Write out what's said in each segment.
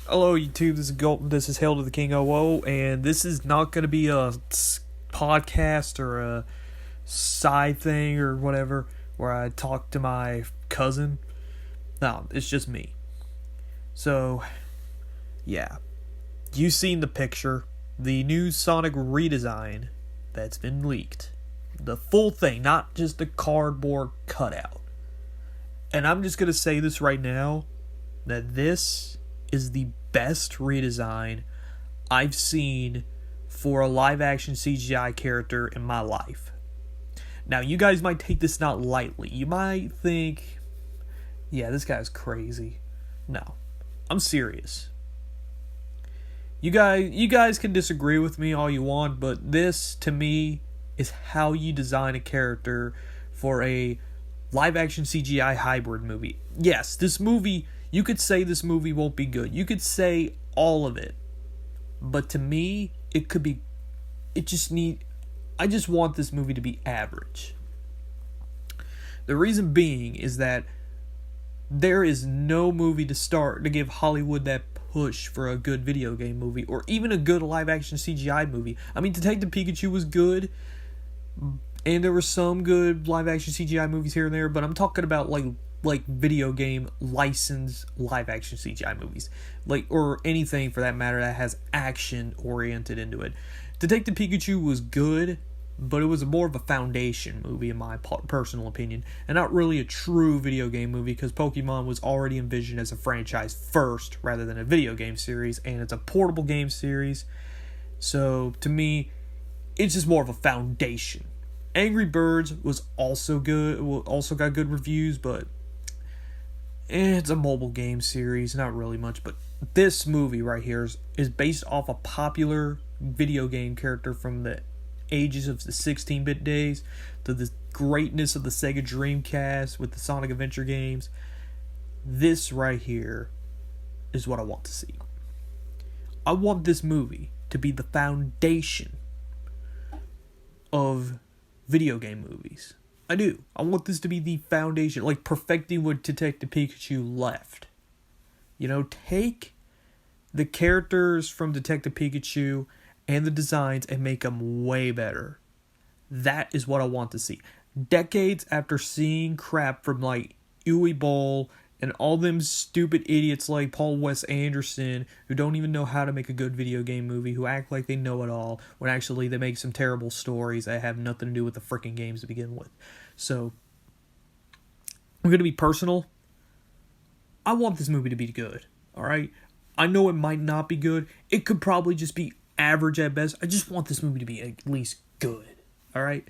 Hello YouTube, this is Hail to the King OO, and this is not going to be a podcast or a side thing or whatever where I talk to my cousin. No, it's just me. So, yeah. You've seen the picture, the new Sonic redesign that's been leaked. The full thing, not just the cardboard cutout. And I'm just going to say this right now, that this is the best redesign I've seen for a live-action CGI character in my life. Now, you guys might take this not lightly. You might think, yeah, this guy's crazy. No, I'm serious. You guys can disagree with me all you want, but this, to me, is how you design a character for a live-action CGI hybrid movie. Yes, this movie, you could say this movie won't be good. You could say all of it. But to me, I just want this movie to be average. The reason being is that there is no movie to give Hollywood that push for a good video game movie, or even a good live-action CGI movie. I mean, Detective Pikachu was good, and there were some good live-action CGI movies here and there, but I'm talking about like video game licensed live-action CGI movies, or anything for that matter that has action oriented into it. Detective Pikachu was good, but it was more of a foundation movie in my personal opinion, and not really a true video game movie, because Pokemon was already envisioned as a franchise first rather than a video game series, and it's a portable game series. So to me, it's just more of a foundation. Angry Birds was also good, also got good reviews, but it's a mobile game series, not really much. But this movie right here is based off a popular video game character from the ages of the 16-bit days to the greatness of the Sega Dreamcast with the Sonic Adventure games. This right here is what I want to see. I want this movie to be the foundation of video game movies. I do. I want this to be the foundation, like perfecting what Detective Pikachu left. Take the characters from Detective Pikachu and the designs and make them way better. That is what I want to see. Decades after seeing crap from Uwe Boll and all them stupid idiots like Paul Wes Anderson, who don't even know how to make a good video game movie, who act like they know it all, when actually they make some terrible stories that have nothing to do with the freaking games to begin with. So, I'm going to be personal. I want this movie to be good, alright? I know it might not be good. It could probably just be average at best. I just want this movie to be at least good, alright?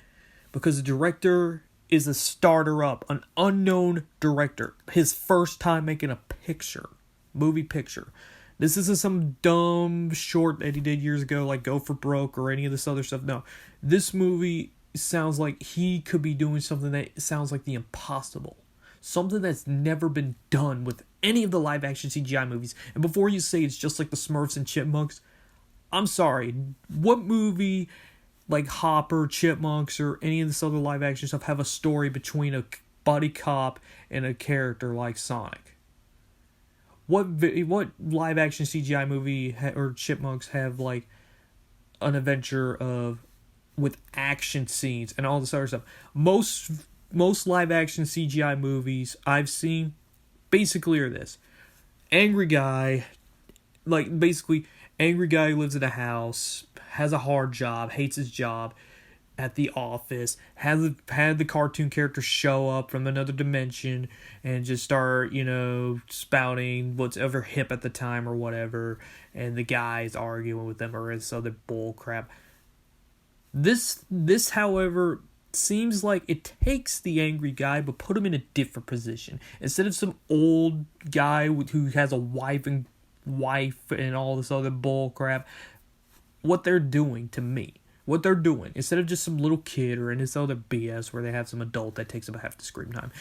Because the director is a starter up, an unknown director. His first time making a movie picture. This isn't some dumb short that he did years ago, like Go for Broke or any of this other stuff. No, this movie sounds like he could be doing something that sounds like the impossible. Something that's never been done with any of the live action CGI movies. And before you say it's just like the Smurfs and Chipmunks, I'm sorry, what movie like Hopper, Chipmunks, or any of this other live-action stuff have a story between a buddy cop and a character like Sonic? What live-action CGI movie or Chipmunks have an adventure with action scenes and all this other stuff? Most live-action CGI movies I've seen basically are this: angry guy, angry guy who lives in a house, has a hard job, hates his job at the office, had the cartoon character show up from another dimension and just start, spouting what's ever hip at the time or whatever, and the guy's arguing with them or this other bull crap. This, however, seems like it takes the angry guy but put him in a different position. Instead of some old guy who has a wife and all this other bull crap, what they're doing, instead of just some little kid or in this other BS where they have some adult that takes up half the screen time,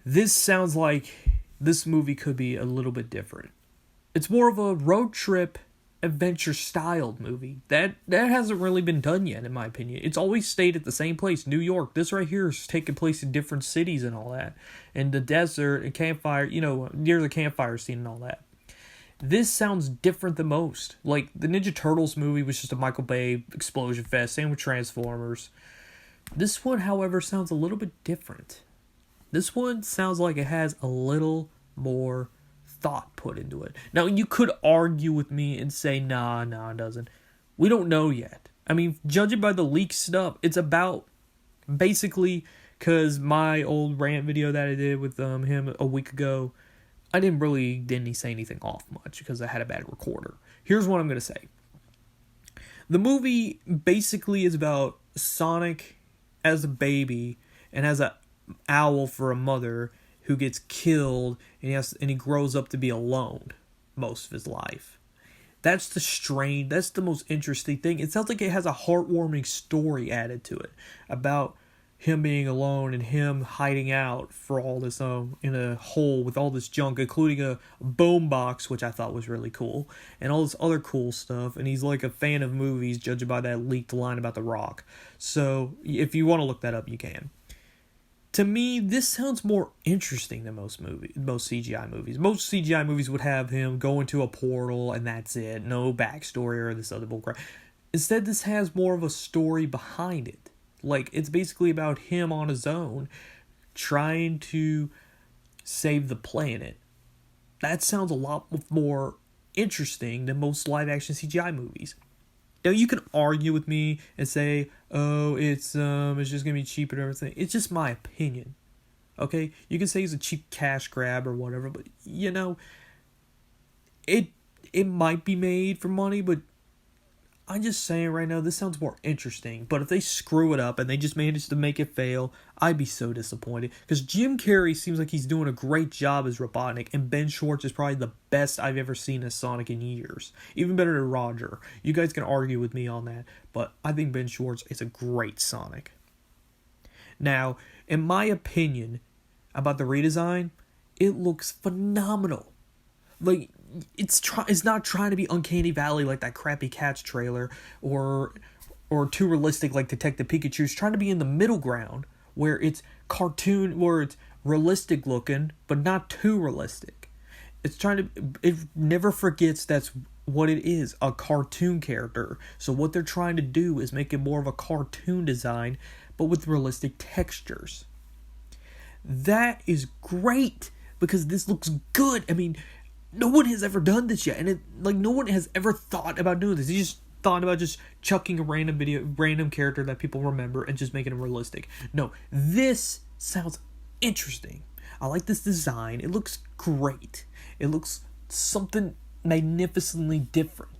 this sounds like this movie could be a little bit different. It's more of a road trip adventure styled movie that hasn't really been done yet, in my opinion. It's always stayed at the same place, New York. This right here is taking place in different cities and all that, and the desert and campfire, near the campfire scene and all that. This sounds different than most. Like, the Ninja Turtles movie was just a Michael Bay explosion fest, same with Transformers. This one, however, sounds a little bit different. This one sounds like it has a little more thought put into it. Now, you could argue with me and say, nah, it doesn't. We don't know yet. I mean, judging by the leaked stuff, it's about basically, because my old rant video that I did with him a week ago, I didn't say anything off much because I had a bad recorder. Here's what I'm going to say. The movie basically is about Sonic as a baby and as an owl for a mother who gets killed, and he grows up to be alone most of his life. That's the most interesting thing. It sounds like it has a heartwarming story added to it about him being alone and him hiding out for all this in a hole with all this junk, including a boom box, which I thought was really cool, and all this other cool stuff. And he's like a fan of movies, judging by that leaked line about The Rock. So if you want to look that up, you can. To me, this sounds more interesting than most CGI movies. Most CGI movies would have him go into a portal and that's it. No backstory or this other bullcrap. Instead, this has more of a story behind it. Like, it's basically about him on his own trying to save the planet. That sounds a lot more interesting than most live-action CGI movies. Now, you can argue with me and say, oh, it's just going to be cheap and everything. It's just my opinion, okay? You can say it's a cheap cash grab or whatever, but, it might be made for money, but I'm just saying right now, this sounds more interesting. But if they screw it up and they just manage to make it fail, I'd be so disappointed. Because Jim Carrey seems like he's doing a great job as Robotnik, and Ben Schwartz is probably the best I've ever seen as Sonic in years. Even better than Roger. You guys can argue with me on that, but I think Ben Schwartz is a great Sonic. Now, in my opinion about the redesign, it looks phenomenal. Like, it's not trying to be Uncanny Valley like that crappy Cats trailer, or too realistic like Detective Pikachu. It's trying to be in the middle ground where it's cartoon, where it's realistic looking but not too realistic. It never forgets that's what it is, a cartoon character. So what they're trying to do is make it more of a cartoon design but with realistic textures. That is great because this looks good. I mean, no one has ever done this yet, and no one has ever thought about doing this. He just thought about just chucking a random character that people remember and just making him realistic. No, this sounds interesting. I like this design. It looks great. It looks something magnificently different.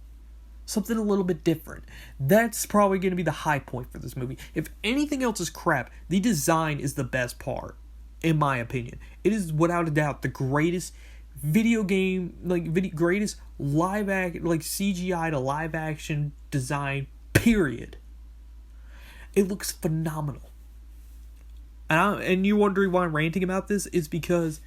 Something a little bit different. That's probably going to be the high point for this movie. If anything else is crap, the design is the best part, in my opinion. It is without a doubt the greatest greatest CGI to live action design, period. It looks phenomenal. And you're wondering why I'm ranting about this? It's because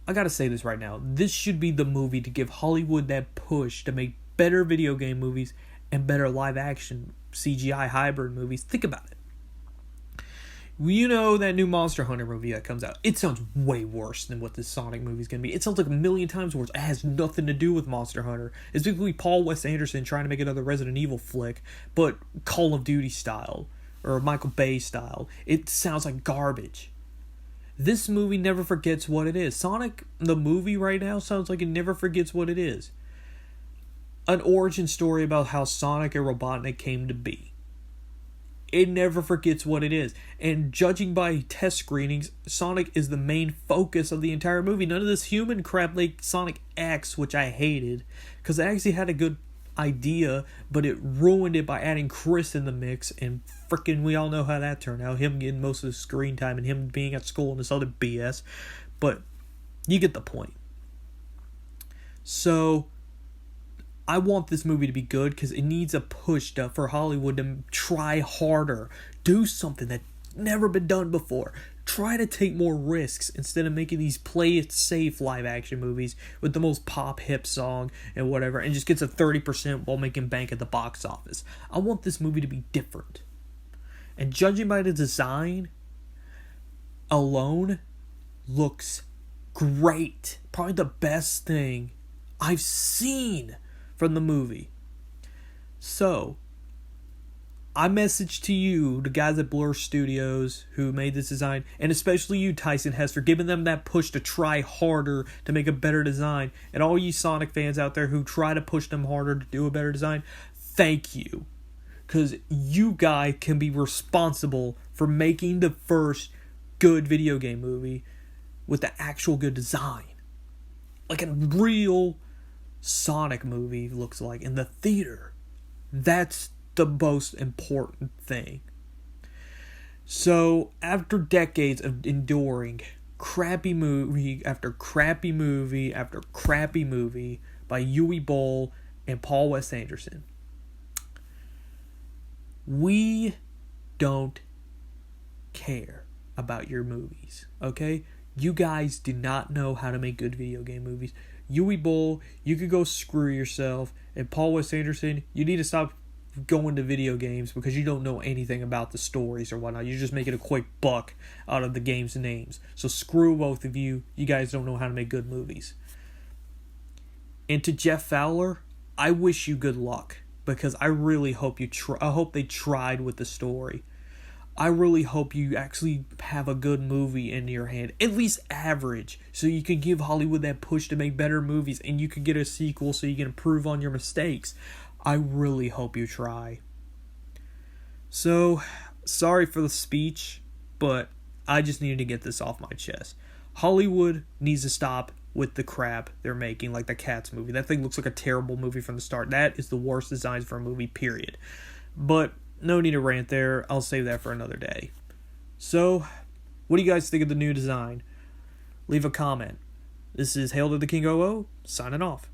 I gotta say this right now. This should be the movie to give Hollywood that push to make better video game movies and better live action CGI hybrid movies. Think about it. You know that new Monster Hunter movie that comes out. It sounds way worse than what this Sonic movie is going to be. It sounds like a million times worse. It has nothing to do with Monster Hunter. It's basically Paul Wes Anderson trying to make another Resident Evil flick, but Call of Duty style, or Michael Bay style. It sounds like garbage. This movie never forgets what it is. Sonic, the movie right now, sounds like it never forgets what it is. An origin story about how Sonic and Robotnik came to be. It never forgets what it is. And judging by test screenings, Sonic is the main focus of the entire movie. None of this human crap like Sonic X, which I hated, because it actually had a good idea, but it ruined it by adding Chris in the mix, and frickin' we all know how that turned out. Him getting most of the screen time and him being at school and this other BS. But you get the point. So I want this movie to be good because it needs a push for Hollywood to try harder. Do something that's never been done before. Try to take more risks instead of making these play it safe live action movies with the most pop hip song and whatever, and just gets a 30% while making bank at the box office. I want this movie to be different. And judging by the design alone, looks great. Probably the best thing I've seen from the movie. So, I message to you, the guys at Blur Studios who made this design, and especially you, Tyson Hess, for giving them that push to try harder to make a better design. And all you Sonic fans out there who try to push them harder to do a better design, thank you. Because you guys can be responsible for making the first good video game movie with the actual good design. Like a real Sonic movie looks like in the theater. That's the most important thing. So, after decades of enduring crappy movie after crappy movie after crappy movie by Uwe Boll and Paul Wes Anderson, we don't care about your movies, okay? You guys do not know how to make good video game movies. Uwe Boll, you could go screw yourself. And Paul Wes Anderson, you need to stop going to video games because you don't know anything about the stories or whatnot. You're just making a quick buck out of the game's names. So screw both of you. You guys don't know how to make good movies. And to Jeff Fowler, I wish you good luck because I really hope I hope they tried with the story. I really hope you actually have a good movie in your hand, at least average, so you can give Hollywood that push to make better movies and you can get a sequel so you can improve on your mistakes. I really hope you try. So, sorry for the speech, but I just needed to get this off my chest. Hollywood needs to stop with the crap they're making, like the Cats movie. That thing looks like a terrible movie from the start. That is the worst designs for a movie, period. But no need to rant there. I'll save that for another day. So, what do you guys think of the new design? Leave a comment. This is Hail to the King OO, signing off.